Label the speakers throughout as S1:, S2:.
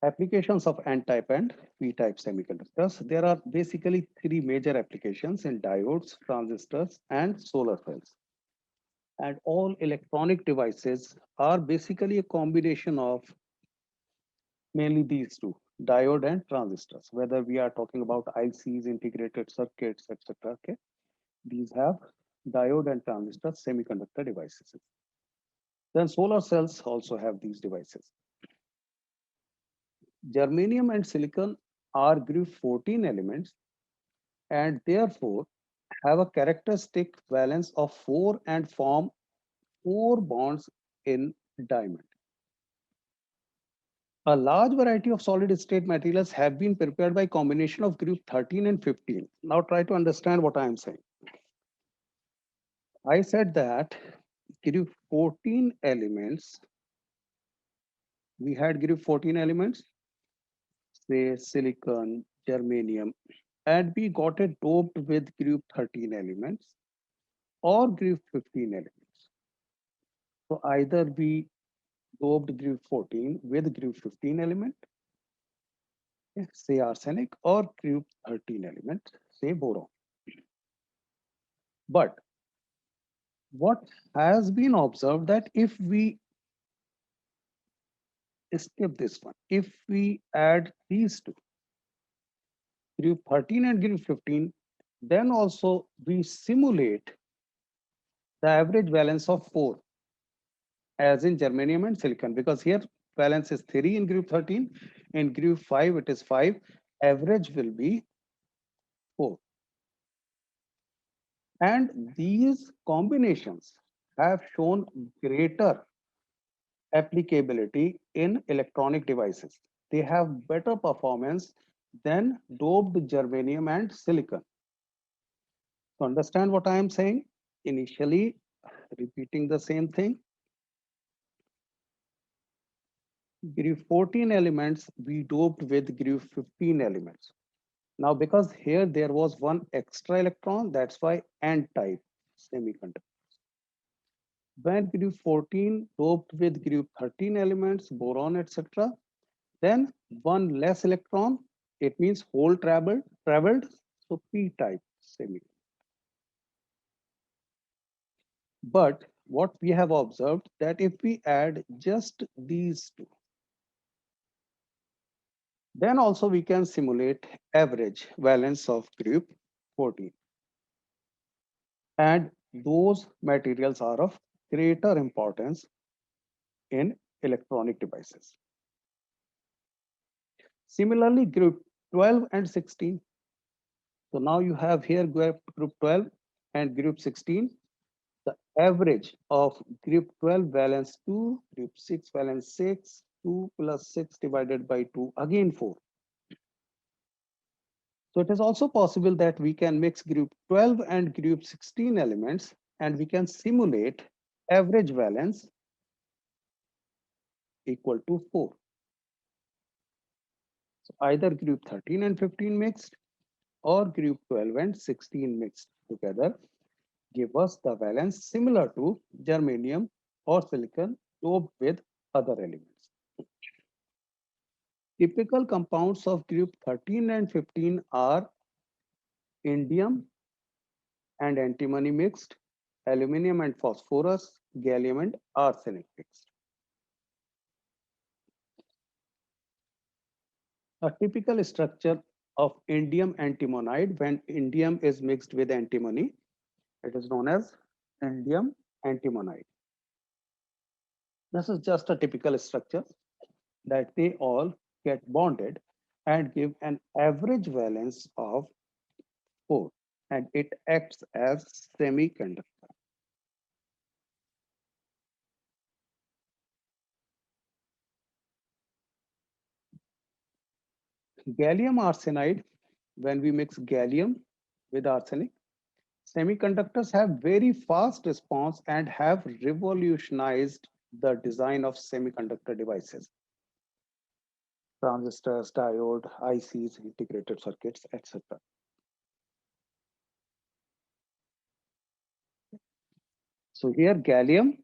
S1: Applications of N-type and P-type semiconductors. There are basically three major applications in diodes, transistors, and solar cells. And all electronic devices are basically a combination of mainly these two, diode and transistors. Whether we are talking about ICs, integrated circuits, etc. Okay, these have diode and transistor semiconductor devices. Then solar cells also have these devices. Germanium and silicon are group 14 elements and therefore have a characteristic valence of 4 and form 4 bonds in diamond. A large variety of solid state materials have been prepared by combination of group 13 and 15. Now try to understand what I am saying. I said that group 14 elements, we had group 14 elements, say silicon, germanium, and we got it doped with group 13 elements or group 15 elements. So either we doped group 14 with group 15 element, say arsenic, or group 13 element, say boron. But what has been observed that if we skip this one, if we add these two, group 13 and group 15, then also we simulate the average valence of 4 as in germanium and silicon, because here valence is 3 in group 13, in group 5 it is 5, average will be 4. And these combinations have shown greater applicability in electronic devices. They have better performance than doped germanium and silicon. So understand what I am saying? Initially, repeating the same thing. Group 14 elements we doped with group 15 elements. Now, because here there was one extra electron, that's why N-type semiconductor. When group 14 doped with group 13 elements, boron, etc., then one less electron, it means hole traveled, so P-type semiconductor. But what we have observed that if we add just these two, then also we can simulate average valence of group 14. And those materials are of greater importance in electronic devices. Similarly, group 12 and 16. So now you have here group 12 and group 16. The average of group 12 valence 2, group 6 valence 6, 2 plus 6 divided by 2, again 4. So it is also possible that we can mix group 12 and group 16 elements and we can simulate average valence equal to 4. So either group 13 and 15 mixed or group 12 and 16 mixed together give us the valence similar to germanium or silicon doped with other elements. Typical compounds of group 13 and 15 are indium and antimony mixed, aluminum and phosphorus, gallium and arsenic mixed. A typical structure of indium antimonide when indium is mixed with antimony, it is known as indium antimonide. This is just a typical structure that they all get bonded and give an average valence of 4 and it acts as semiconductor. Gallium arsenide, when we mix gallium with arsenic, semiconductors have very fast response and have revolutionized the design of semiconductor devices, transistors, diode, ICs, integrated circuits, etc. So here gallium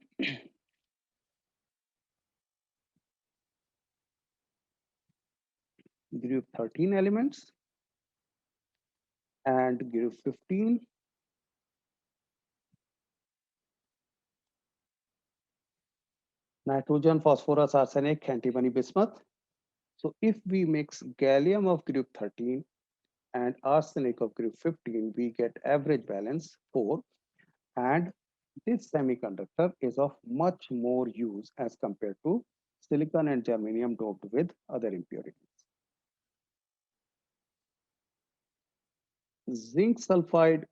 S1: group 13 elements, and group 15, nitrogen, phosphorus, arsenic, antimony, bismuth. So if we mix gallium of group 13 and arsenic of group 15, we get average valence 4. And this semiconductor is of much more use as compared to silicon and germanium doped with other impurities. Zinc sulfide,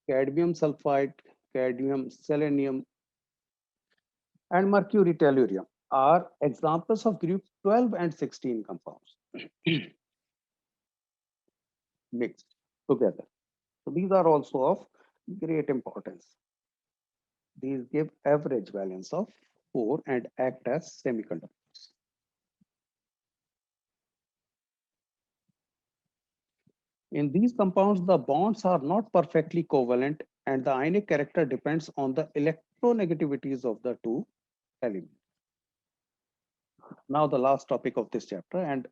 S1: cadmium sulfide, cadmium selenium, and mercury tellurium are examples of group 12 and 16 compounds mixed together. So these are also of great importance. These give average valence of 4 and act as semiconductors. In these compounds, the bonds are not perfectly covalent and the ionic character depends on the electronegativities of the two elements. Now the last topic of this chapter, and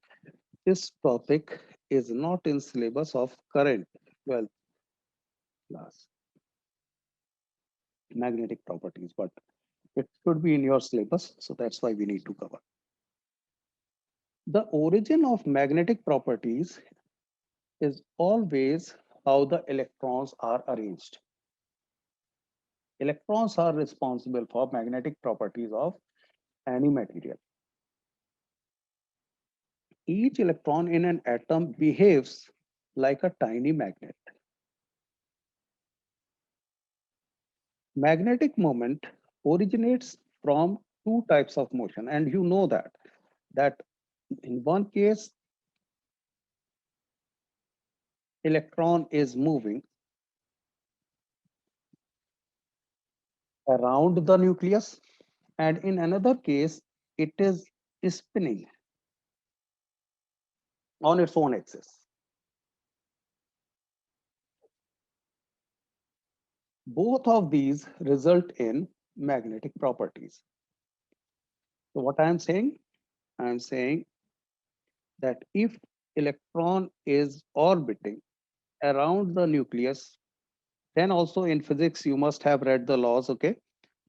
S1: this topic is not in syllabus of current 12th class, magnetic properties, but it should be in your syllabus. So that's why we need to cover. The origin of magnetic properties is always how the electrons are arranged. Electrons are responsible for magnetic properties of any material. Each electron in an atom behaves like a tiny magnet. Magnetic moment originates from two types of motion, and you know that in one case electron is moving around the nucleus, and in another case it is spinning on its own axis. Both of these result in magnetic properties. So what I'm saying that if electron is orbiting around the nucleus, then also in physics you must have read the laws, okay?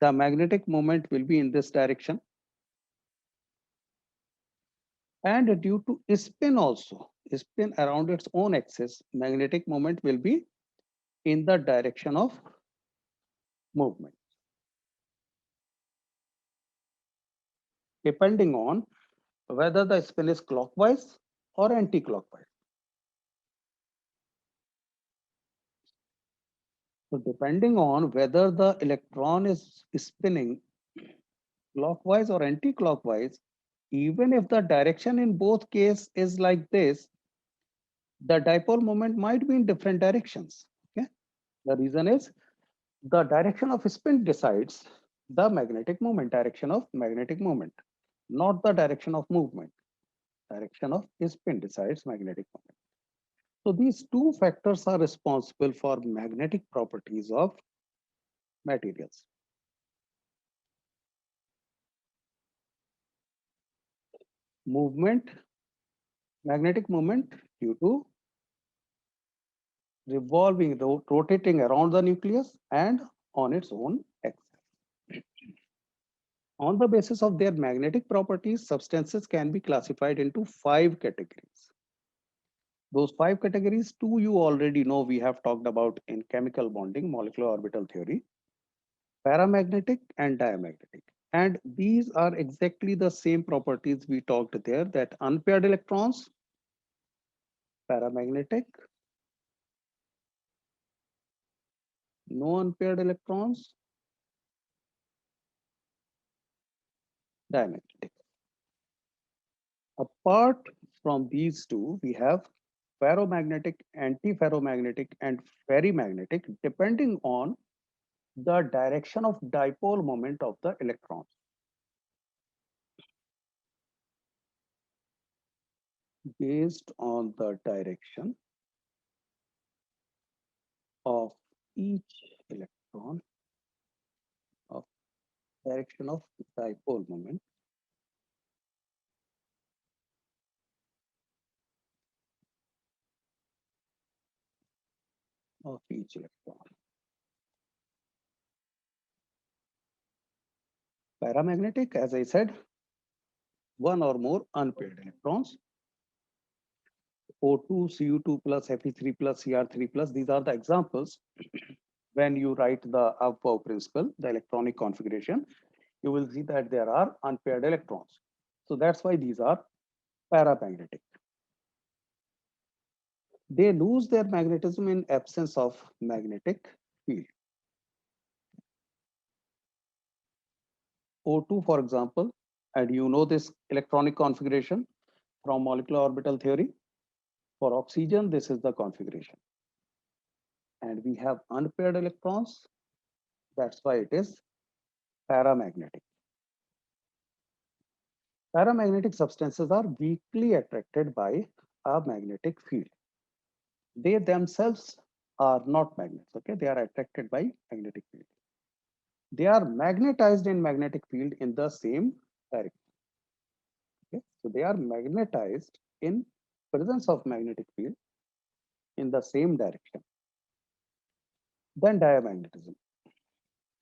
S1: The magnetic moment will be in this direction, and due to spin also, spin around its own axis, magnetic moment will be in the direction of movement, depending on whether the spin is clockwise or anti-clockwise. So depending on whether the electron is spinning clockwise or anti-clockwise, even if the direction in both case is like this, the dipole moment might be in different directions. Okay, the reason is the direction of spin decides the magnetic moment, direction of magnetic moment, not the direction of movement. Direction of spin decides magnetic moment. So these two factors are responsible for magnetic properties of materials. Movement, magnetic moment due to revolving, rotating around the nucleus and on its own axis. On the basis of their magnetic properties, substances can be classified into 5 categories. Those 5 categories, two you already know, we have talked about in chemical bonding, molecular orbital theory, paramagnetic and diamagnetic. And these are exactly the same properties we talked there, that unpaired electrons, paramagnetic, no unpaired electrons, diamagnetic. Apart from these two, we have ferromagnetic, antiferromagnetic, and ferrimagnetic, depending on the direction of dipole moment of the electrons. Based on the direction of each electron, of direction of dipole moment, of each electron. Paramagnetic, as I said, one or more unpaired electrons. O2, Cu2 plus, Fe3 plus, Cr3 plus. These are the examples. When you write the Aufbau principle, the electronic configuration, you will see that there are unpaired electrons. So that's why these are paramagnetic. They lose their magnetism in absence of magnetic field. O2, for example, and you know this electronic configuration from molecular orbital theory. For oxygen, this is the configuration. And we have unpaired electrons. That's why it is paramagnetic. Paramagnetic substances are weakly attracted by a magnetic field. They themselves are not magnets, okay? They are attracted by magnetic field. They are magnetized in magnetic field in the same direction. Okay? So they are magnetized in presence of magnetic field in the same direction. Then diamagnetism.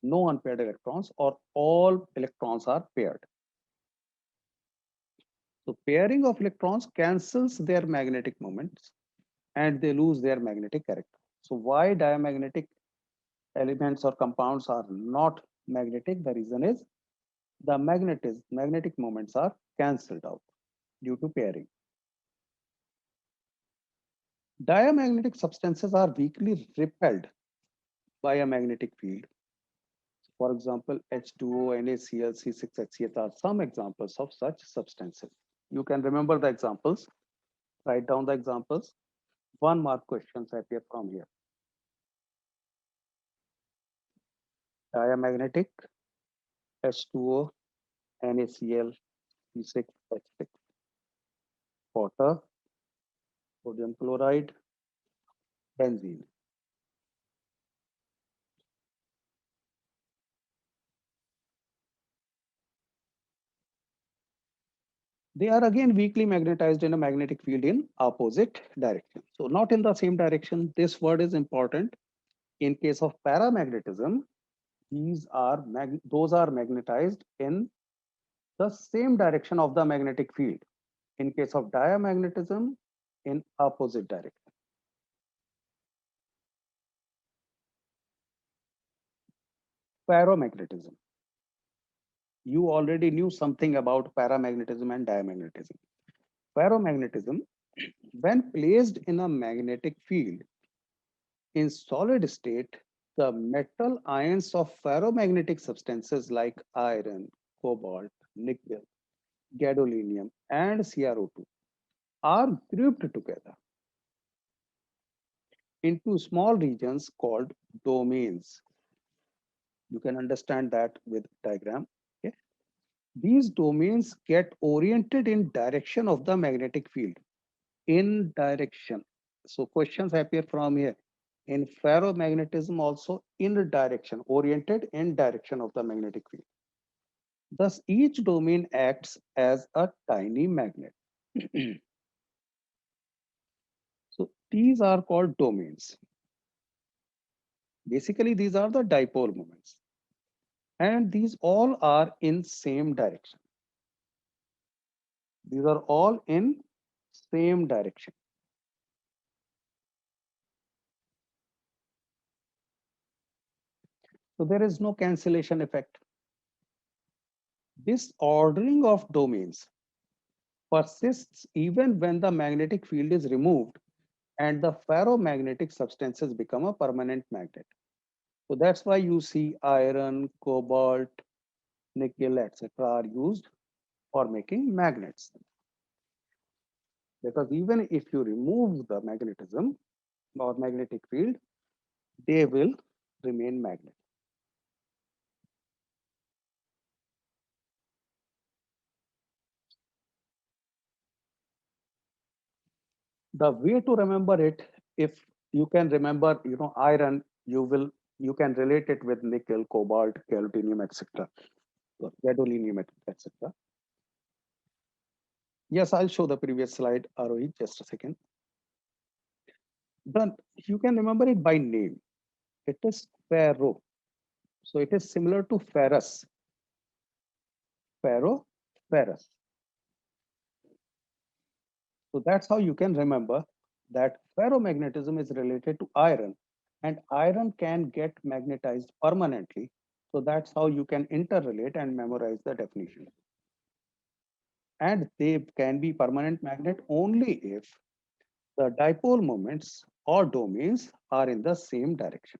S1: No unpaired electrons or all electrons are paired. So pairing of electrons cancels their magnetic moments and they lose their magnetic character. So why diamagnetic elements or compounds are not magnetic? The reason is the magnetic moments are cancelled out due to pairing. Diamagnetic substances are weakly repelled by a magnetic field. For example, H2O, NaCl, C6H8 are some examples of such substances. You can remember the examples, write down the examples. One mark questions appear from here. Diamagnetic, H2O, NaCl, C6H6, water, sodium chloride, benzene. They are again weakly magnetized in a magnetic field in opposite direction. So not in the same direction. This word is important. In case of paramagnetism, those are magnetized in the same direction of the magnetic field. In case of diamagnetism, in opposite direction. Ferromagnetism. You already knew something about paramagnetism and diamagnetism. Ferromagnetism, when placed in a magnetic field in solid state, the metal ions of ferromagnetic substances like iron, cobalt, nickel, gadolinium, and CrO2 are grouped together into small regions called domains. You can understand that with diagram. Okay? These domains get oriented in direction of the magnetic field. In direction. So questions appear from here. In ferromagnetism also in direction, oriented in direction of the magnetic field. Thus each domain acts as a tiny magnet. So these are called domains. Basically, these are the dipole moments. And these all are in same direction. These are all in same direction. So there is no cancellation effect. This ordering of domains persists even when the magnetic field is removed and the ferromagnetic substances become a permanent magnet. So that's why you see iron, cobalt, nickel, etc. are used for making magnets. Because even if you remove the magnetism or magnetic field, they will remain magnet. The way to remember it, if you can remember, iron, you can relate it with nickel, cobalt, gadolinium, etc. Gadolinium, etc. Yes, I'll show the previous slide, Arohi, just a second. Then you can remember it by name. It is ferro. So it is similar to ferrous. Ferro, ferrous. So that's how you can remember that ferromagnetism is related to iron, and iron can get magnetized permanently. So that's how you can interrelate and memorize the definition. And they can be permanent magnet only if the dipole moments or domains are in the same direction.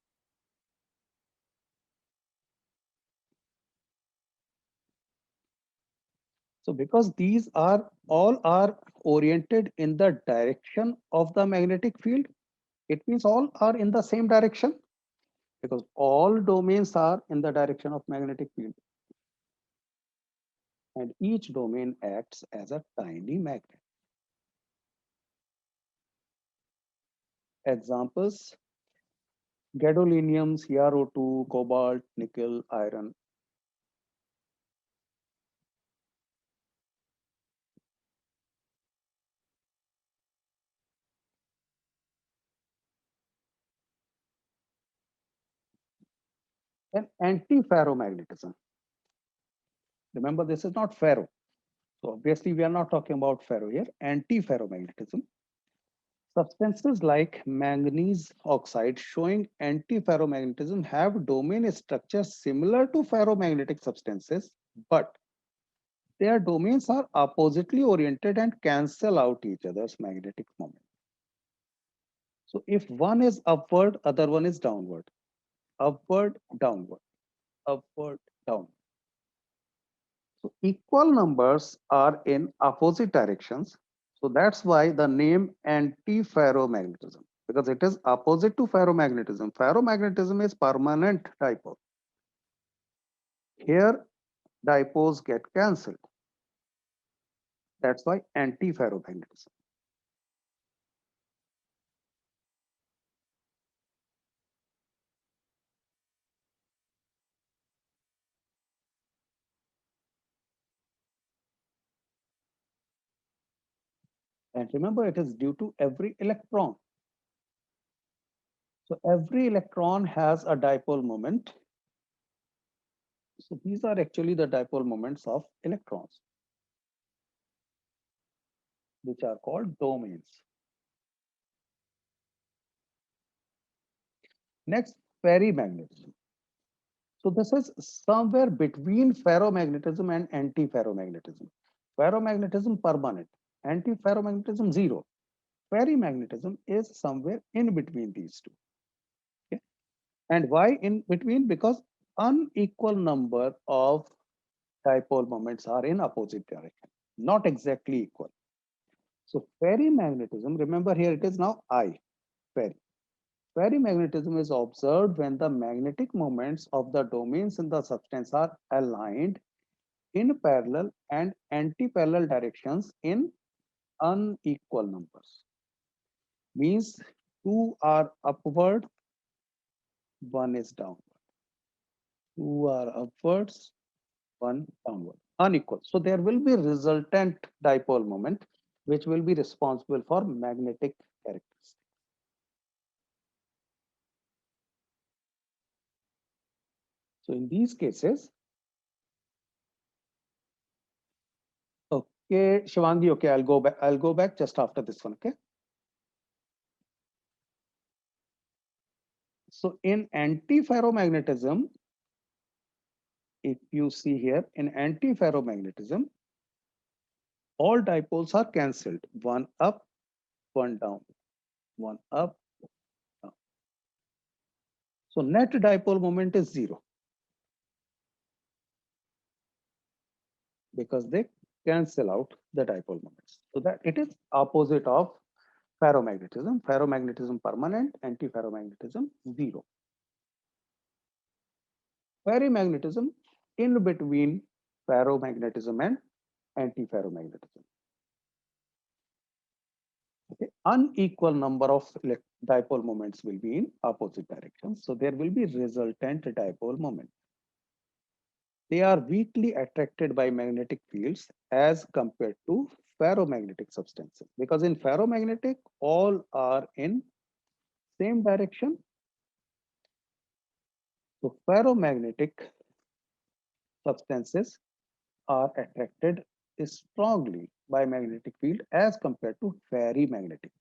S1: So because these are all are oriented in the direction of the magnetic field, it means all are in the same direction because all domains are in the direction of magnetic field and each domain acts as a tiny magnet. Examples: gadolinium, CrO2, cobalt, nickel, iron. Then antiferromagnetism. Remember, this is not ferro. So obviously, we are not talking about ferro here. Antiferromagnetism. Substances like manganese oxide showing antiferromagnetism have domain structures similar to ferromagnetic substances, but their domains are oppositely oriented and cancel out each other's magnetic moment. So if one is upward, other one is downward, upward, downward, upward, downward. So equal numbers are in opposite directions. So that's why the name antiferromagnetism, because it is opposite to ferromagnetism. Ferromagnetism is permanent dipole. Here, dipoles get cancelled. That's why antiferromagnetism. And remember, it is due to every electron. So every electron has a dipole moment. So these are actually the dipole moments of electrons, which are called domains. Next, ferrimagnetism. So this is somewhere between ferromagnetism and antiferromagnetism. Ferromagnetism permanent, antiferromagnetism zero. Ferrimagnetism is somewhere in between these two. Okay? And why in between? Because unequal number of dipole moments are in opposite direction, not exactly equal. So ferrimagnetism, remember here it is now I, ferri. Ferrimagnetism is observed when the magnetic moments of the domains in the substance are aligned in parallel and anti-parallel directions in unequal numbers. Means two are upward, one is downward. Two are upwards, one downward. Unequal. So there will be resultant dipole moment, which will be responsible for magnetic characteristics. So in these cases, okay, Shivangi, okay, I'll go back. I'll go back just after this one. Okay. So in antiferromagnetism, if you see here in antiferromagnetism, all dipoles are cancelled. One up, one down, one up, down. So net dipole moment is zero because they cancel out the dipole moments. So that it is opposite of ferromagnetism. Ferromagnetism permanent, antiferromagnetism zero. Ferrimagnetism in between ferromagnetism and antiferromagnetism. Okay. Unequal number of dipole moments will be in opposite directions. So there will be resultant dipole moment. They are weakly attracted by magnetic fields as compared to ferromagnetic substances. Because in ferromagnetic, all are in same direction. So ferromagnetic substances are attracted strongly by magnetic field as compared to ferrimagnetic.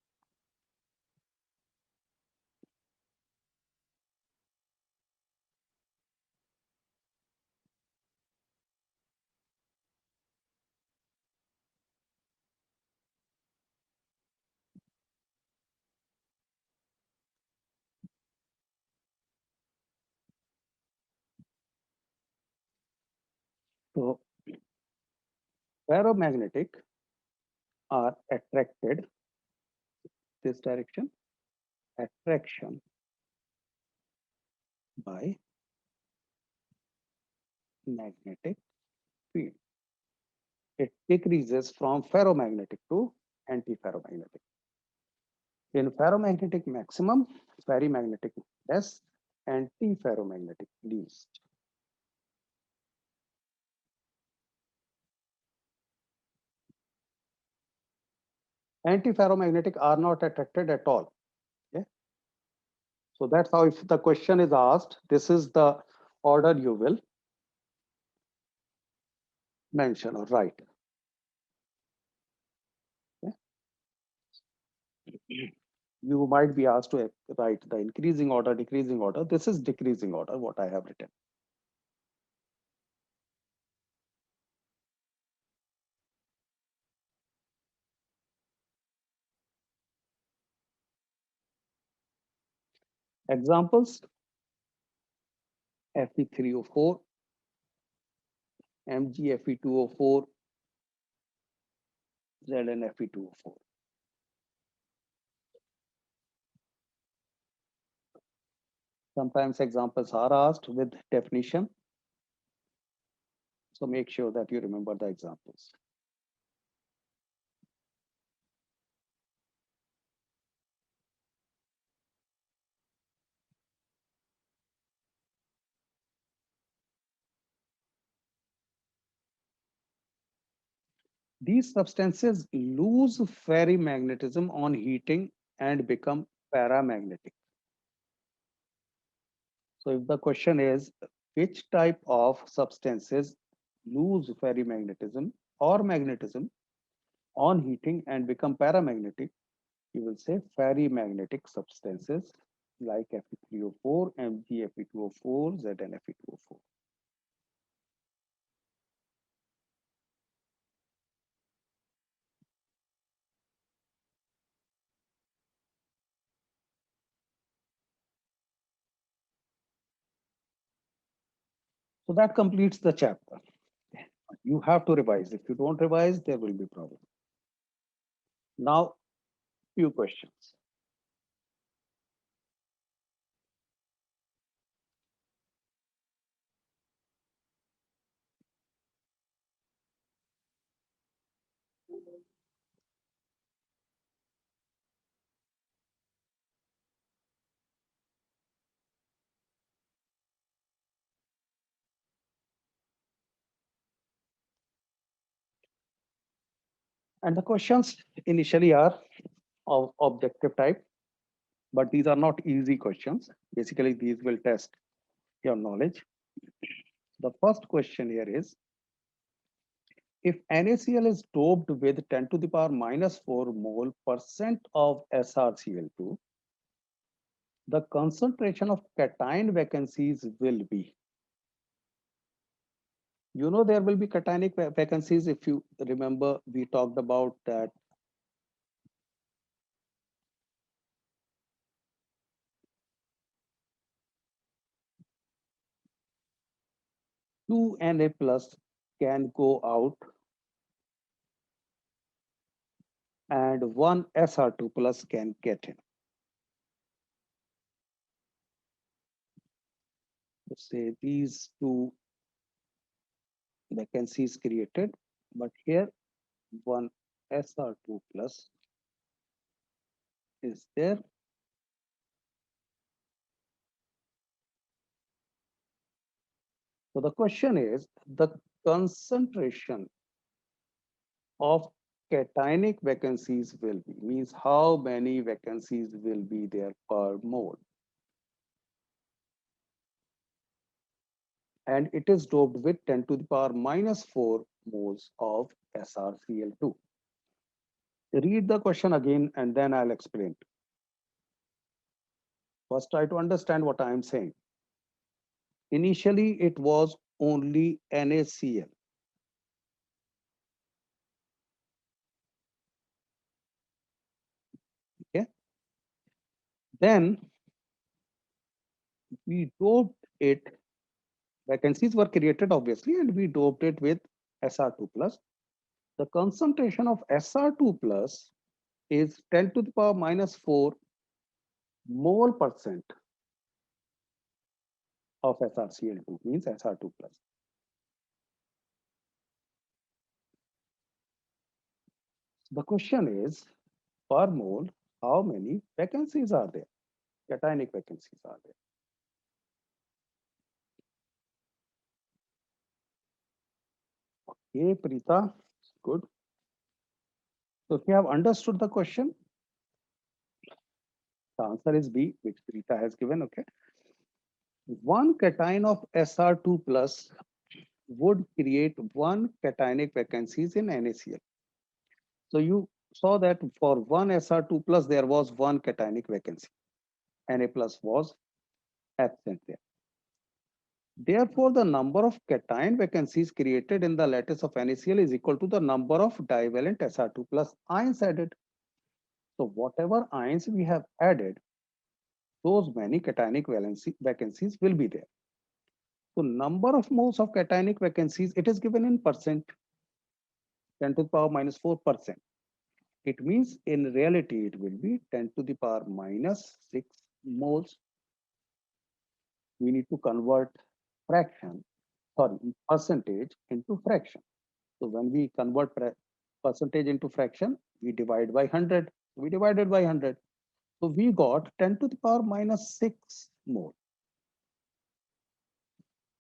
S1: So ferromagnetic are attracted this direction, attraction by magnetic field. It decreases from ferromagnetic to antiferromagnetic. In ferromagnetic maximum, ferrimagnetic less, antiferromagnetic least. Antiferromagnetic are not attracted at all. Okay? So that's how if the question is asked, this is the order you will mention or write. Okay? You might be asked to write the increasing order, decreasing order. This is decreasing order, what I have written. Examples, Fe3O4, MgFe2O4, ZnFe2O4. Sometimes examples are asked with definition. So make sure that you remember the examples. These substances lose ferrimagnetism on heating and become paramagnetic. So if the question is which type of substances lose ferrimagnetism or magnetism on heating and become paramagnetic, you will say ferrimagnetic substances like Fe3O4, MgFe2O4, ZnFe2O4. So that completes the chapter. You have to revise. If you don't revise, there will be problem. Now, few questions. And the questions initially are of objective type, but these are not easy questions. Basically, these will test your knowledge. The first question here is, if NaCl is doped with 10 to the power minus 4 mole percent of SrCl2, the concentration of cation vacancies will be. You know, there will be cationic vacancies. If you remember, we talked about that 2 Na plus can go out and 1 Sr2 plus can get in. Let's say these two vacancies created, but here 1 Sr2 plus is there. So the question is the concentration of cationic vacancies will be, means how many vacancies will be there per mole. And it is doped with 10 to the power minus 4 moles of SrCl2. Read the question again and then I'll explain. First, try to understand what I am saying. Initially, it was only NaCl. Okay. Then we doped it, vacancies were created obviously, and we doped it with Sr2 plus. The concentration of Sr2 plus is 10 to the power minus 4 mole percent of SrCl2, means Sr2 plus. The question is, per mole, how many vacancies are there? Cationic vacancies are there. Okay, Preeta, good. So if you have understood the question, the answer is B, which Preeta has given, okay. One cation of Sr2 plus would create one cationic vacancies in NaCl. So you saw that for one Sr2 plus, there was one cationic vacancy. Na plus was absent there. Therefore, the number of cation vacancies created in the lattice of NaCl is equal to the number of divalent Sr2 plus ions added. So whatever ions we have added, those many cationic vacancies will be there. So number of moles of cationic vacancies, it is given in percent, 10 to the power minus 4%. It means in reality, it will be 10 to the power minus 6 moles. We need to convert fraction, sorry, percentage into fraction. So when we convert percentage into fraction, we divide by 100. We divided by 100. So we got 10 to the power minus 6 mole.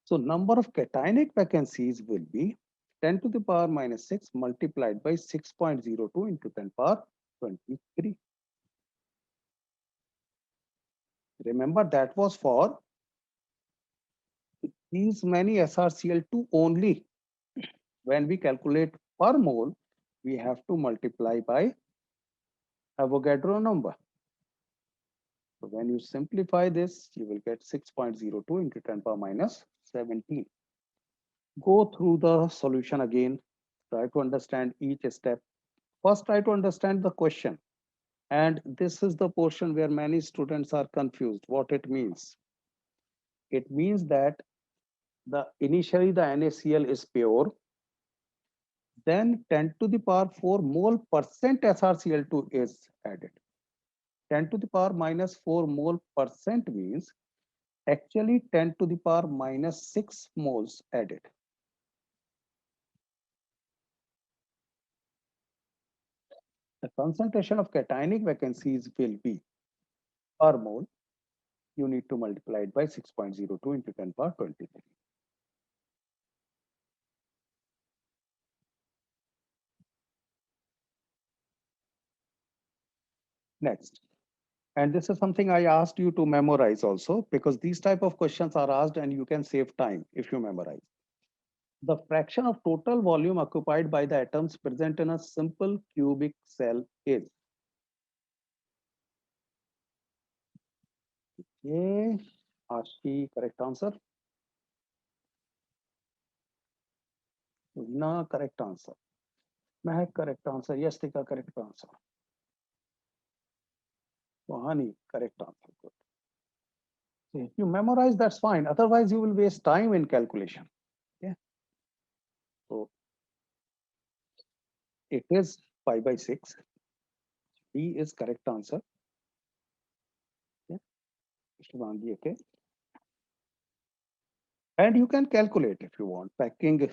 S1: So number of cationic vacancies will be 10 to the power minus 6 multiplied by 6.02 into 10 power 23. Remember that was for these many SrCl2 only. When we calculate per mole, we have to multiply by Avogadro number. So when you simplify this, you will get 6.02 into 10 power minus 17. Go through the solution again. Try to understand each step. First, try to understand the question. And this is the portion where many students are confused what it means. It means that initially the NaCl is pure, then 10 to the power 4 mole percent SrCl2 is added. 10 to the power minus 4 mole percent means actually 10 to the power minus 6 moles added. The concentration of cationic vacancies will be per mole. You need to multiply it by 6.02 into 10 power 23. Next. And this is something I asked you to memorize also, because these type of questions are asked and you can save time if you memorize. The fraction of total volume occupied by the atoms present in a simple cubic cell is. Okay, Ashi, correct answer. No, correct answer. Mehak, correct answer. Yastika, correct answer. Wahani, correct answer. Good. If you memorize, that's fine. Otherwise, you will waste time in calculation. Okay. So it is 5 by 6. D is correct answer. Okay. Shivandi, okay. And you can calculate if you want. Packing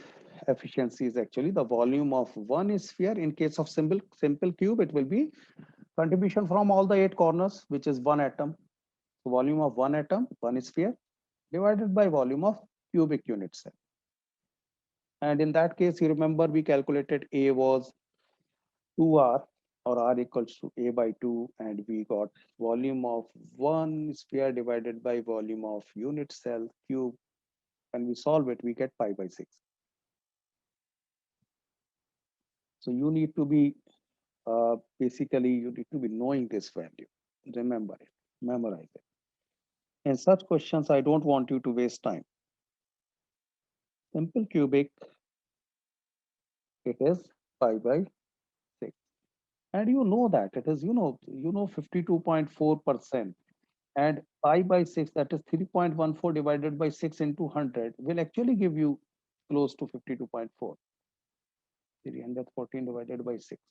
S1: efficiency is actually the volume of one sphere. In case of simple cube, it will be contribution from all the 8 corners, which is one atom. So volume of one atom, one sphere, divided by volume of cubic unit cell. And in that case, you remember we calculated A was 2r or r equals to a by 2, and we got volume of one sphere divided by volume of unit cell cube. When we solve it, we get pi by 6. So you need to be basically you need to be knowing this value. Remember it, memorize it. In such questions, I don't want you to waste time. Simple cubic, it is pi by 6. And you know that it is, 52.4%. And pi by 6, that is 3.14 divided by 6 into 100, will actually give you close to 52.4. 314 divided by 6.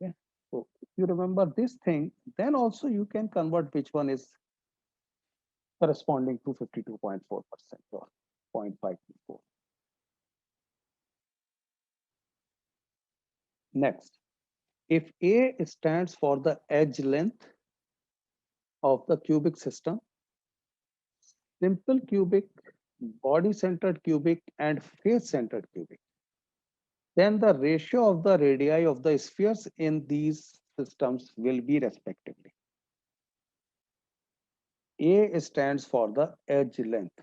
S1: Okay. So if you remember this thing, then also you can convert which one is corresponding to 52.4% or 0.524. Next, if A stands for the edge length of the cubic system, simple cubic, body centered cubic, and face centered cubic, then the ratio of the radii of the spheres in these systems will be respectively. A stands for the edge length.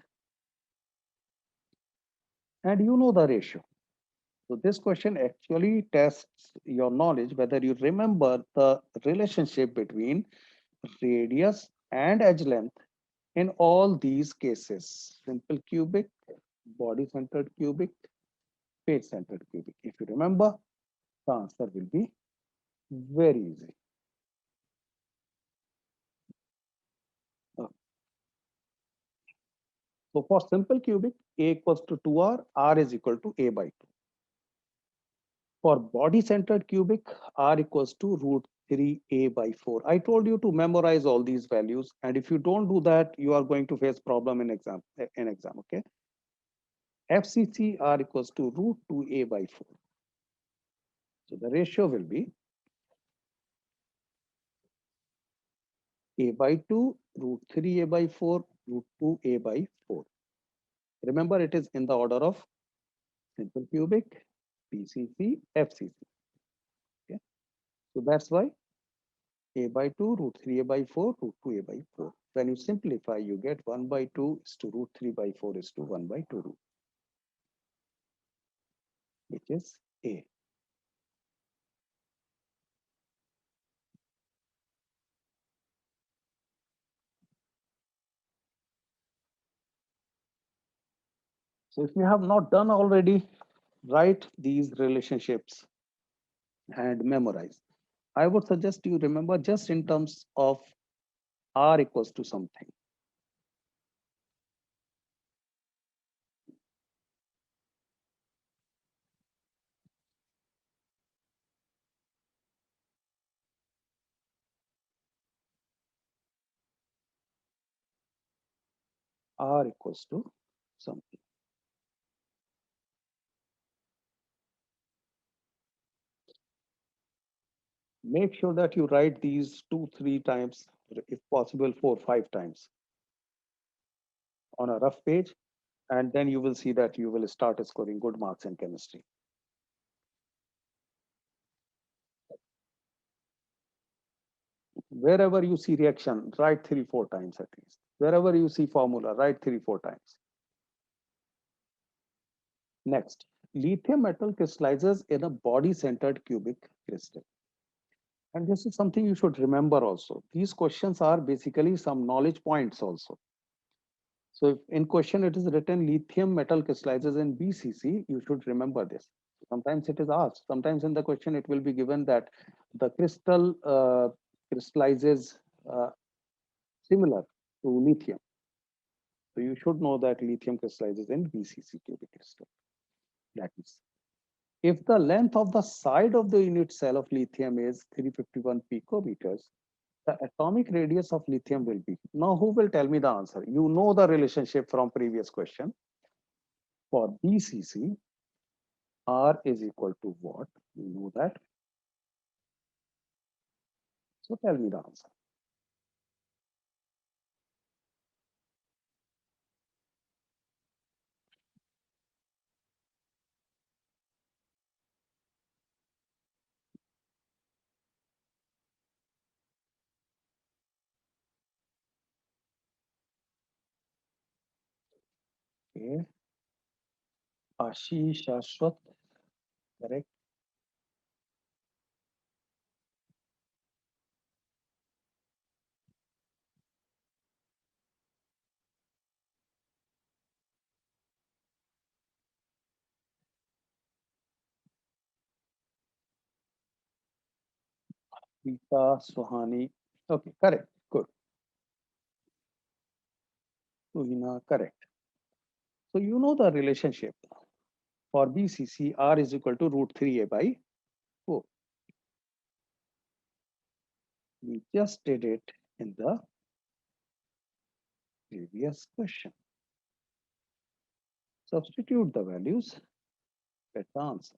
S1: And you know the ratio. So this question actually tests your knowledge whether you remember the relationship between radius and edge length in all these cases. Simple cubic, body centered cubic, face centered cubic. If you remember, the answer will be very easy. So for simple cubic, A equals to 2r, r is equal to a by 2. For body centered cubic, r equals to root 3a by 4. I told you to memorize all these values, and if you don't do that, you are going to face problem in exam. Okay. FCC r equals to root 2a by 4. So the ratio will be a by 2 root 3a by 4 root 2a by 4. Remember, it is in the order of simple cubic, PCC, FCC. Okay. So that's why a by 2 root 3a by 4 root 2a by 4. When you simplify, you get 1 by 2 is to root 3 by 4 is to 1 by 2 root, which is A. So if you have not done already, write these relationships and memorize. I would suggest you remember just in terms of R equals to something. R equals to something. Make sure that you write these 2, 3 times, if possible, 4, 5 times on a rough page, and then you will see that you will start scoring good marks in chemistry. Wherever you see reaction, write 3, 4 times at least. Wherever you see formula, write 3, 4 times. Next, lithium metal crystallizes in a body-centered cubic crystal. And this is something you should remember also. These questions are basically some knowledge points also. So if in question it is written lithium metal crystallizes in BCC, you should remember this. Sometimes it is asked. Sometimes in the question it will be given that the crystal crystallizes similar to lithium. So you should know that lithium crystallizes in BCC cubic crystal. That is, if the length of the side of the unit cell of lithium is 351 picometers, the atomic radius of lithium will be. Now, who will tell me the answer? You know the relationship from previous question. For BCC, R is equal to what? You know that. So tell me the answer. Okay. Ashish Ashwat, correct. Rita Sohani. Okay, correct. Good. Tuhina, correct. So you know the relationship for BCC R is equal to root 3a by 4. We just did it in the previous question. Substitute the values, get the answer.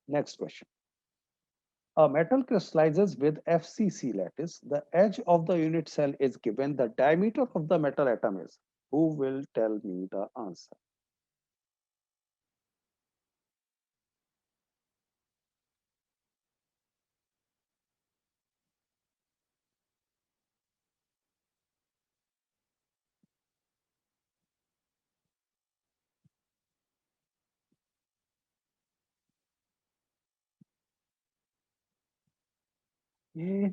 S1: Next question. A metal crystallizes with FCC lattice. The edge of the unit cell is given. The diameter of the metal atom is. Who will tell me the answer? A.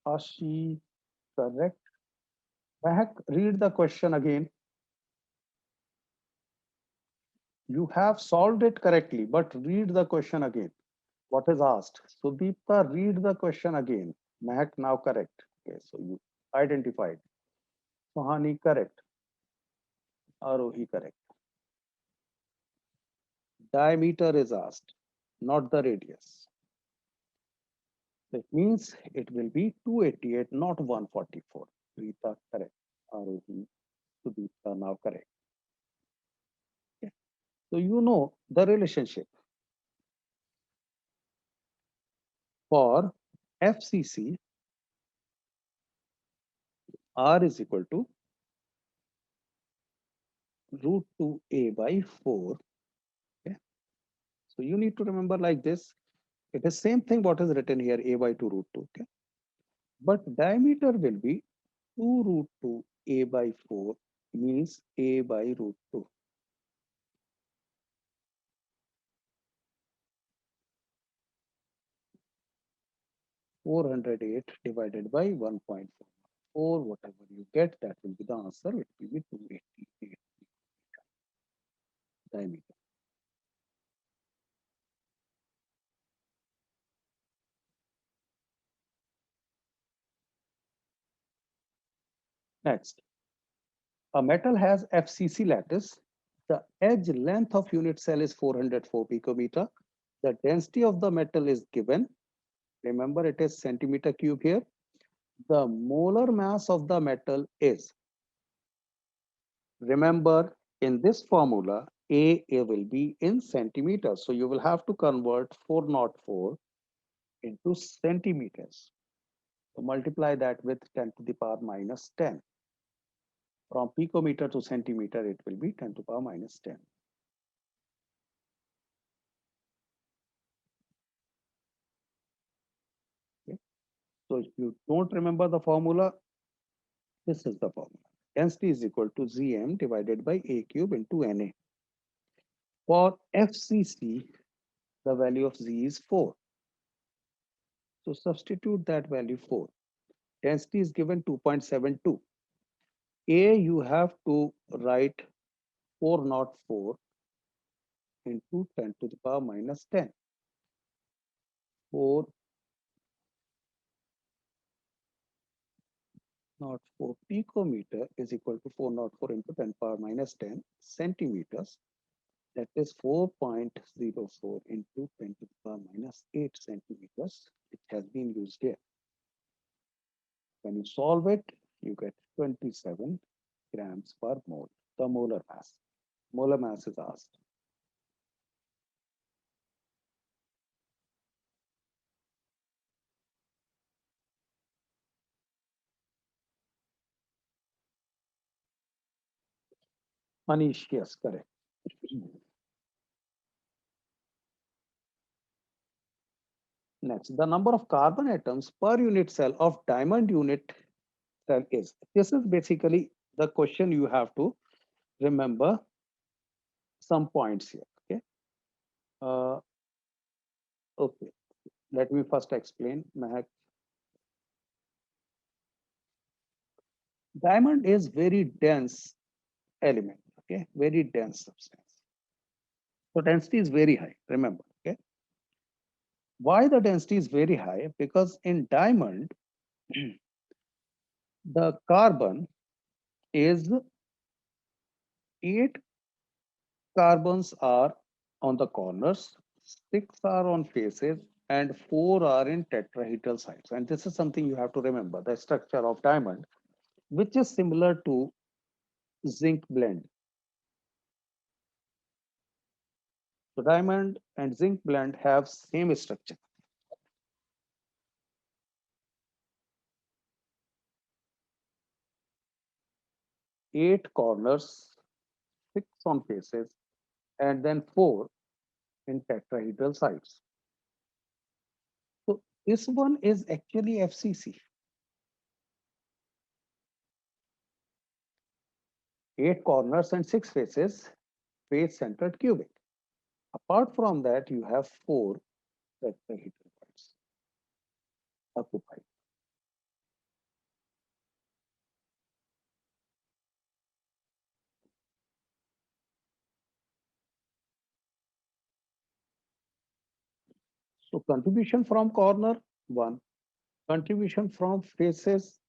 S1: Ashi, correct. Back, read the question again. You have solved it correctly, but read the question again. What is asked? Sudeepta, read the question again. Mehak, now correct. Okay, so you identified. Sohani, correct. Arohi, correct. Diameter is asked, not the radius. That means it will be 288, not 144. Rita, correct. Arohi, Sudeepta, now correct. Okay. So you know the relationship for FCC, R is equal to root 2a by 4. Okay. So you need to remember like this. It is same thing what is written here, a by 2 root 2. Okay. But diameter will be 2 root 2 a by 4 means a by root 2. 408 divided by 1.4. Whatever you get, that will be the answer. It will be 288 diameter. Next, a metal has FCC lattice. The edge length of unit cell is 404 picometer. The density of the metal is given. Remember, it is centimeter cube here. The molar mass of the metal is. Remember, in this formula, A will be in centimeters. So you will have to convert 404 into centimeters. So multiply that with 10 to the power minus 10. From picometer to centimeter, it will be 10 to the power minus 10. Okay. So if you don't remember the formula, this is the formula. Density is equal to Gm divided by A cube into Na. For FCC, the value of Z is 4. So substitute that value 4. Density is given 2.72. A, you have to write 404 into 10 to the power minus 10. 404 picometer is equal to 404 into 10 power minus 10 centimeters. That is 4.04 into 10 to the power minus 8 centimeters, which has been used here. When you solve it, you get 27 grams per mole, the molar mass. Molar mass is asked. Manish, yes, correct. Next, the number of carbon atoms per unit cell of diamond unit cell is. This is basically the question you have to remember some points here. Okay. Uh, okay. Let me first explain. Mehak. Diamond is very dense element. Okay. Very dense substance. So density is very high. Remember. Okay. Why the density is very high? Because in diamond, the carbon is 8 carbons are on the corners, 6 are on faces, and 4 are in tetrahedral sides. And this is something you have to remember, the structure of diamond, which is similar to zinc blende. So diamond and zinc blende have same structure. 8 corners, 6 on faces, and then 4 in tetrahedral sides. So this one is actually FCC. 8 corners and 6 faces, face-centered cubic. Apart from that, you have 4 tetrahedral points occupied. So contribution from corner, 1. Contribution from faces,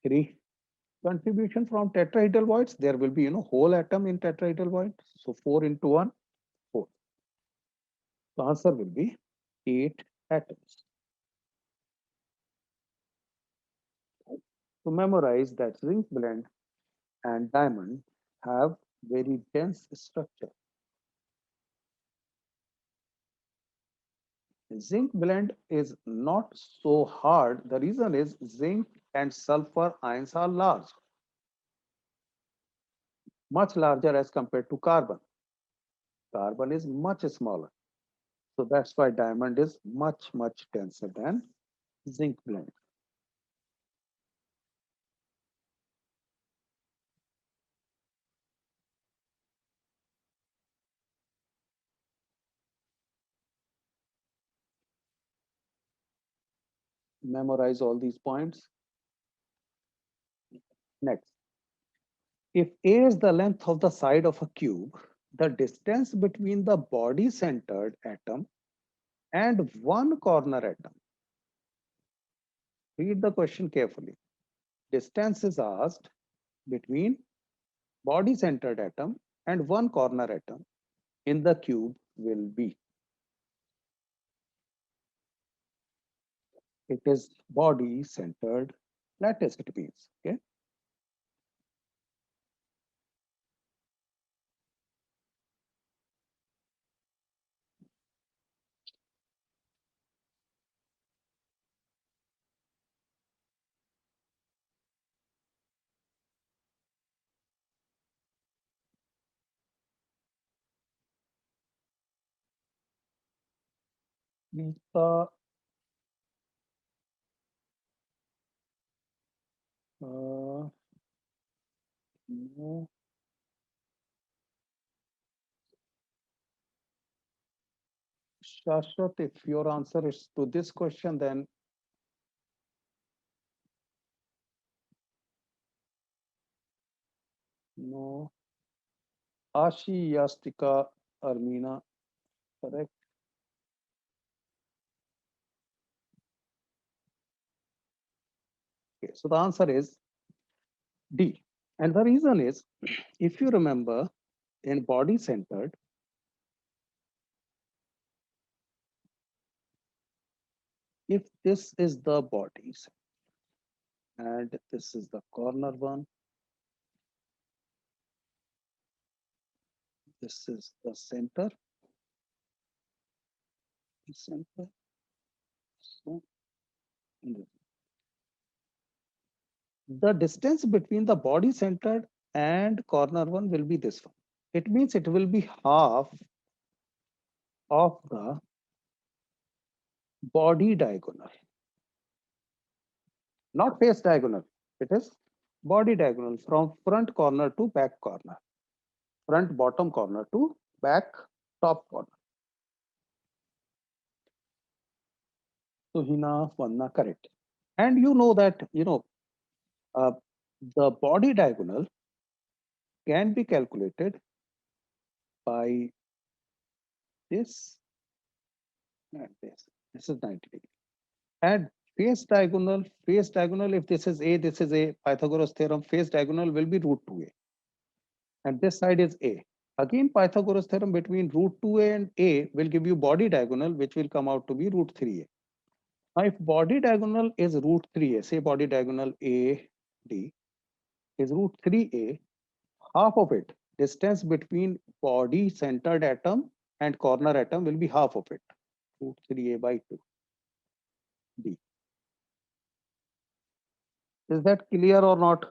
S1: 3. Contribution from tetrahedral voids, there will be, whole atom in tetrahedral void. So 4 into 1, 4. The answer will be 8 atoms. To memorize that zinc blende and diamond have very dense structure. Zinc blende is not so hard. The reason is zinc and sulfur ions are large, much larger as compared to carbon. Carbon is much smaller. So that's why diamond is much, much denser than zinc blende. Memorize all these points. Next, if A is the length of the side of a cube, the distance between the body centered atom and one corner atom. Read the question carefully. Distance is asked between body centered atom and one corner atom in the cube will be. It is body centered lattice, it means. Okay. The no, Shashwat, if your answer is to this question, then no. Ashi Yastika Armina, correct? Okay, so the answer is D. And the reason is, if you remember, in body centered, if this is the body and this is the corner one, this is the center. So the distance between the body centered and corner one will be this one. It means it will be half of the body diagonal, not face diagonal. It is body diagonal from front corner to back corner, front bottom corner to back top corner. So Hina Vanna correct. And you know that, uh, the body diagonal can be calculated by this and this. This is 90 degree. And face diagonal, if this is A, Pythagoras theorem, face diagonal will be root 2A. And this side is A. Again, Pythagoras theorem between root 2A and A will give you body diagonal, which will come out to be root 3A. Now, if body diagonal is root 3A, say body diagonal AD is root 3A, half of it, distance between body centered atom and corner atom will be half of it, root 3A by 2B. Is that clear or not?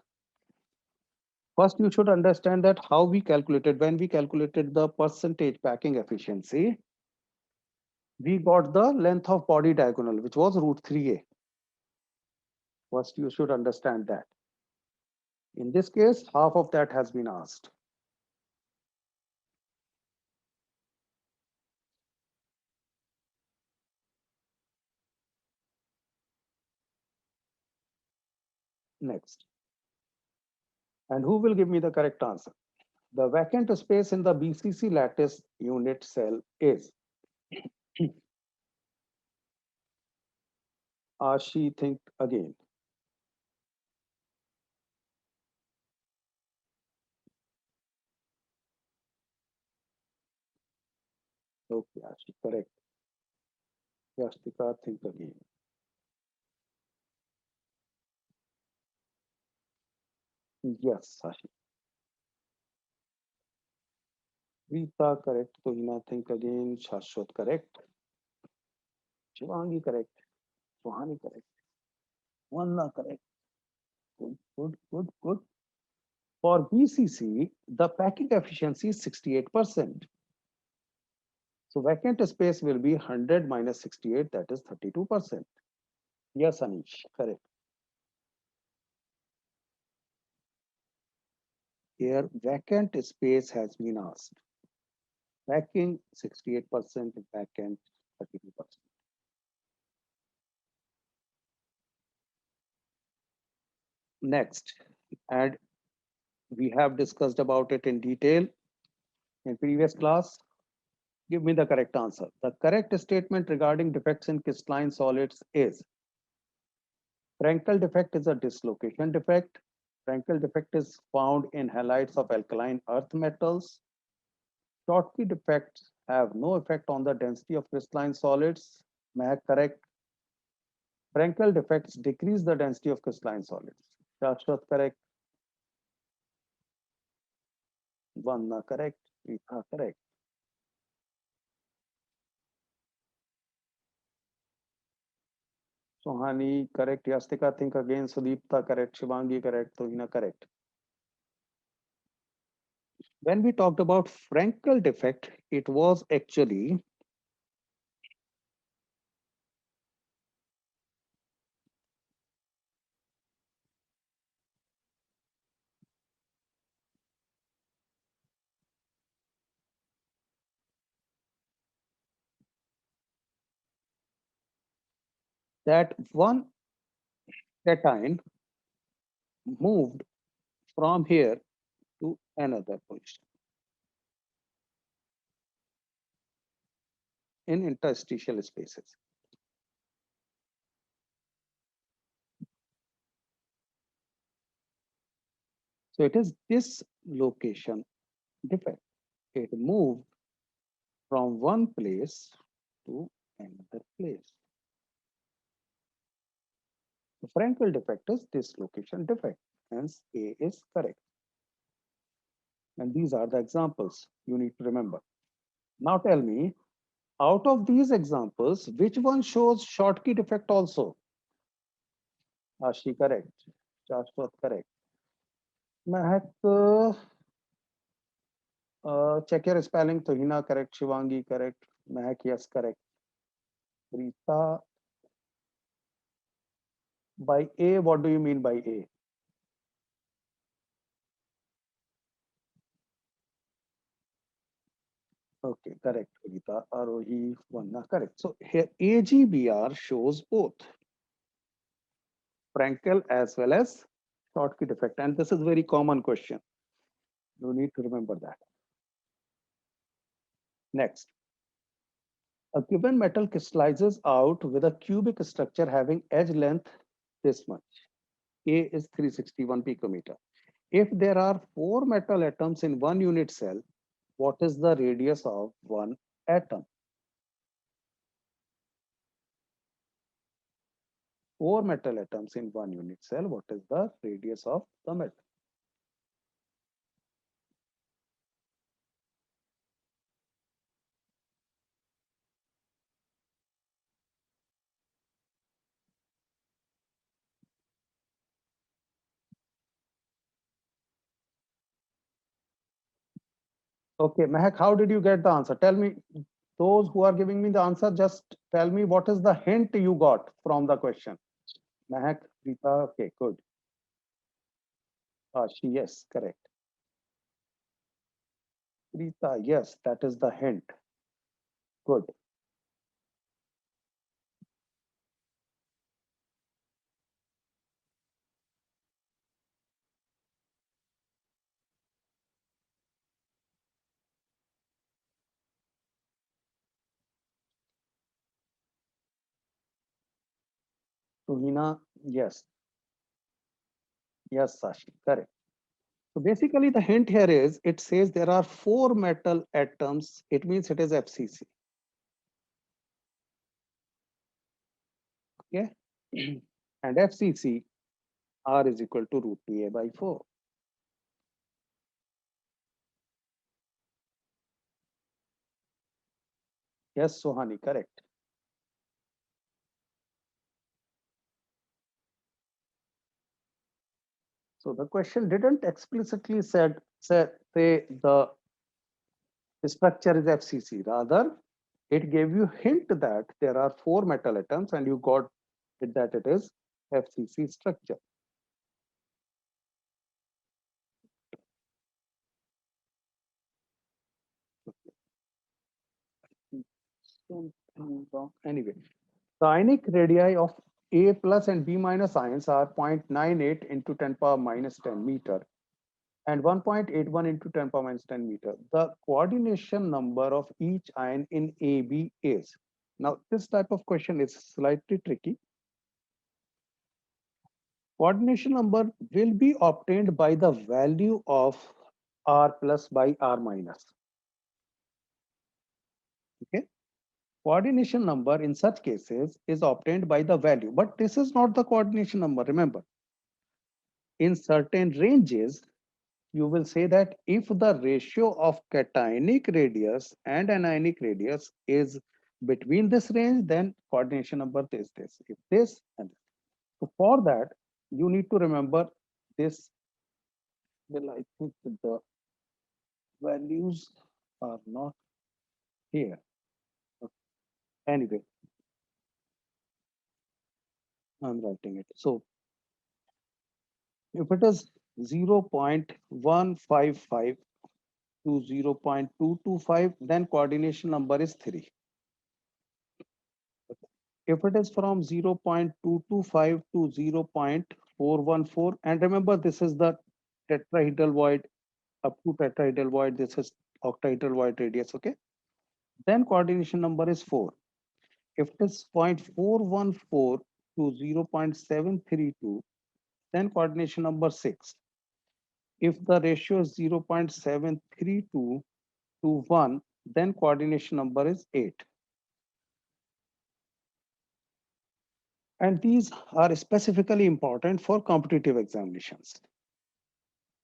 S1: First, you should understand that how we calculated, when we calculated the percentage packing efficiency, we got the length of body diagonal, which was root 3A. First, you should understand that. In this case, half of that has been asked. Next. And who will give me the correct answer? The vacant space in the BCC lattice unit cell is. Ashi, think again. Okay, Ashi, correct. Yastika, think again. Yes, Ashi. Rita, correct. Tuhina, think again. Shashwat, correct. Shivangi, correct. Suhani, correct. Vanna, correct. Good, good, good, good. For BCC, the packing efficiency is 68%. So vacant space will be 100 minus 68, that is 32%. Yes, Anish, correct. Here, vacant space has been asked. Packing 68%, vacant 32%. Next, and we have discussed about it in detail in previous class. Give me the correct answer. The correct statement regarding defects in crystalline solids is Frankel defect is a dislocation defect. Frankel defect is found in halides of alkaline earth metals. Schottky defects have no effect on the density of crystalline solids. May correct. Frankel defects decrease the density of crystalline solids. Shashwat correct. Vanna correct. Rita correct. Sohani correct. Yastika think again. Sudipta correct. Shivangi correct. Tuhina correct. When we talked about Frankel defect, it was actually that one cation moved from here to another position in interstitial spaces. So it is this location defect. It moved from one place to another place. The Frankel defect is this location defect. Hence, A is correct. And these are the examples you need to remember. Now tell me, out of these examples, which one shows Schottky defect also? Ashi correct. Shashwat correct. Mehak, check your spelling. Tuhina correct, Shivangi correct, Mehak yes correct. Rita, by A, what do you mean by A? Okay, correct, Rita. Arohi, Vanna, correct. So here AGBR shows both Frankel as well as Schottky defect, and this is very common question. You need to remember that. Next, a given metal crystallizes out with a cubic structure having edge length this much. A is 361 picometer. If there are four metal atoms in one unit cell, what is the radius of one atom? Four metal atoms in one unit cell, what is the radius of the metal? Okay, Mehak, how did you get the answer? Tell me, those who are giving me the answer, just tell me what is the hint you got from the question. Mehak, Rita, okay, good. She, yes, correct. Rita, yes, that is the hint. Good. Tuhina, yes, yes, Sashi, correct. So basically, the hint here is it says there are four metal atoms. It means it is FCC. Okay. And FCC, R is equal to root 2a by 4. Yes, Sohani, correct. So the question didn't explicitly say the structure is FCC. Rather, it gave you hint that there are four metal atoms and you got it that it is FCC structure. Something wrong. Anyway, the ionic radii of A plus and B minus ions are 0.98 into 10 power minus 10 meter and 1.81 into 10 power minus 10 meter. The coordination number of each ion in AB is. Now, this type of question is slightly tricky. Coordination number will be obtained by the value of R plus by R minus. Okay. Coordination number in such cases is obtained by the value, but this is not the coordination number. Remember, in certain ranges, you will say that if the ratio of cationic radius and anionic radius is between this range, then coordination number is this. If this and this. So for that, you need to remember this. Well, I think the values are not here. Okay. Anyway, I'm writing it. So if it is 0.155 to 0.225, then coordination number is 3. If it is from 0.225 to 0.414, and remember this is the tetrahedral void up to tetrahedral void, this is octahedral void radius, okay? Then coordination number is 4. If it is 0.414 to 0.732, then coordination number 6. If the ratio is 0.732 to 1, then coordination number is 8. And these are specifically important for competitive examinations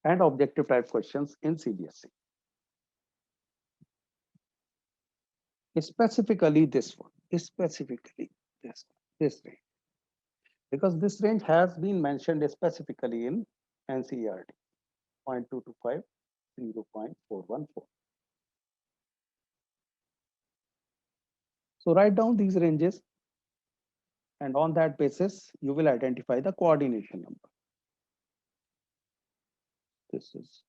S1: and objective type questions in CBSE. Specifically this one, specifically this range, because this range has been mentioned specifically in NCERT. 0.225, 0.414. So write down these ranges, and on that basis, you will identify the coordination number. This is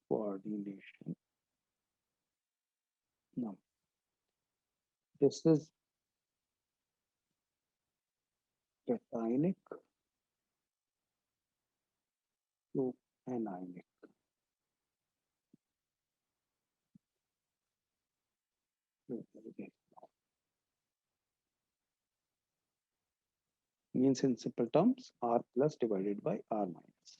S1: coordination number. This is cationic to anionic. Means in simple terms, R plus divided by R minus.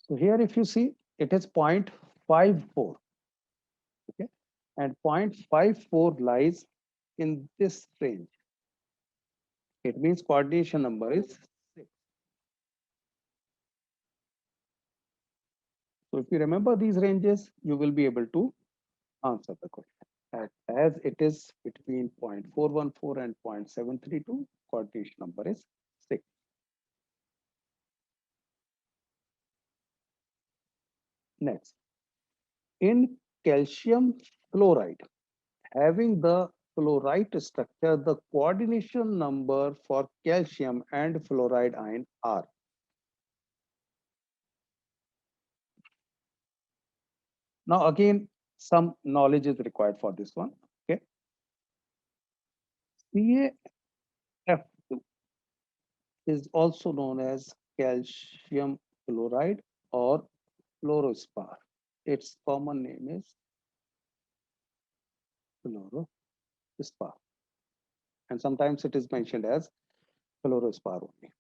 S1: So here, if you see, it is 0.54. Okay, and 0.54 lies in this range. It means coordination number is 6. So if you remember these ranges, you will be able to answer the question. As it is between 0.414 and 0.732, coordination number is 6. Next, in calcium chloride, having the fluorite structure, the coordination number for calcium and fluoride ion are. Now again, some knowledge is required for this one. Okay, CaF2 is also known as calcium fluoride or fluorospar. Its common name is fluorospar, and sometimes it is mentioned as fluorospar only.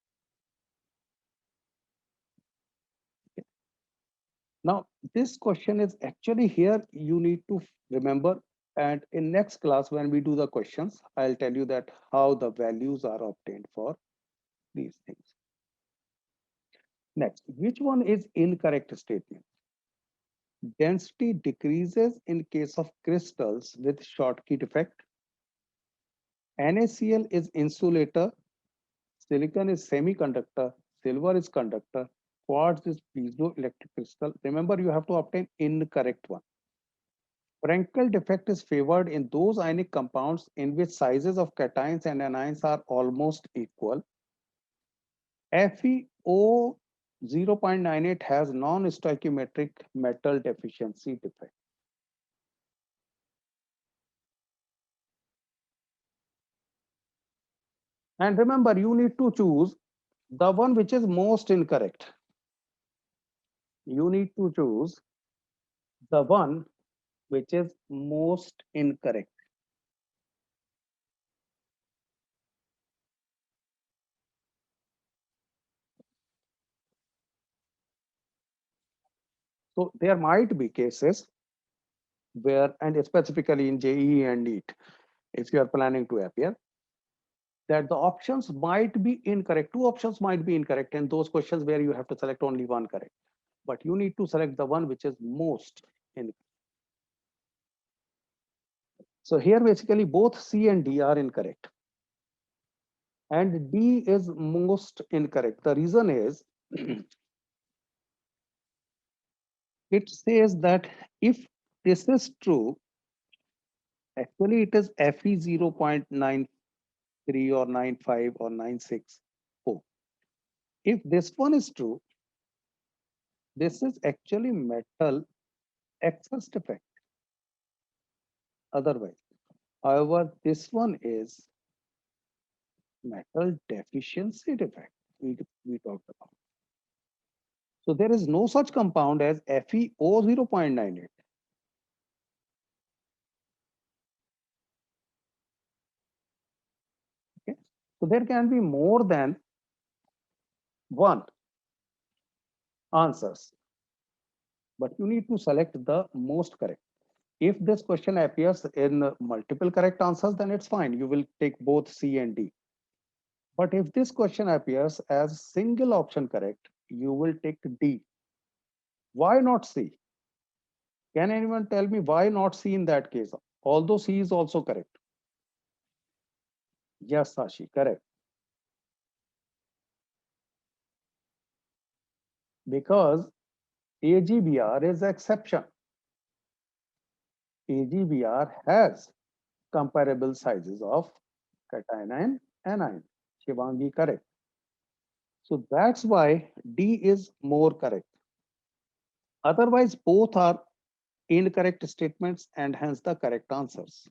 S1: Okay. Now, this question is actually here you need to remember, and in next class when we do the questions, I'll tell you that how the values are obtained for these things. Next, which one is incorrect statement? Density decreases in case of crystals with Schottky defect. NaCl is insulator, silicon is semiconductor, silver is conductor, quartz is piezoelectric crystal. Remember, you have to obtain incorrect one. Frankel defect is favored in those ionic compounds in which sizes of cations and anions are almost equal. FeO 0.98 has non-stoichiometric metal deficiency defect. And remember, you need to choose the one which is most incorrect. You need to choose the one which is most incorrect. So there might be cases where, and specifically in JEE and NEET, if you are planning to appear, that the options might be incorrect. Two options might be incorrect, and those questions where you have to select only one correct. But you need to select the one which is most incorrect. So here basically both C and D are incorrect. And D is most incorrect. The reason is it says that if this is true, actually it is Fe 0.93 or 95 or 96. Oh, if this one is true, this is actually metal excess defect. Otherwise, however, this one is metal deficiency defect we talked about. So there is no such compound as FeO 0.98. Okay, so there can be more than one answers, but you need to select the most correct. If this question appears in multiple correct answers, then it's fine. You will take both C and D. But if this question appears as single option correct, you will take D. Why not C? Can anyone tell me why not C in that case? Although C is also correct. Yes, Sashi, correct. Because AGBR is exception. AGBR has comparable sizes of cation and anion. Shivangi, correct. So that's why D is more correct. Otherwise, both are incorrect statements and hence the correct answers.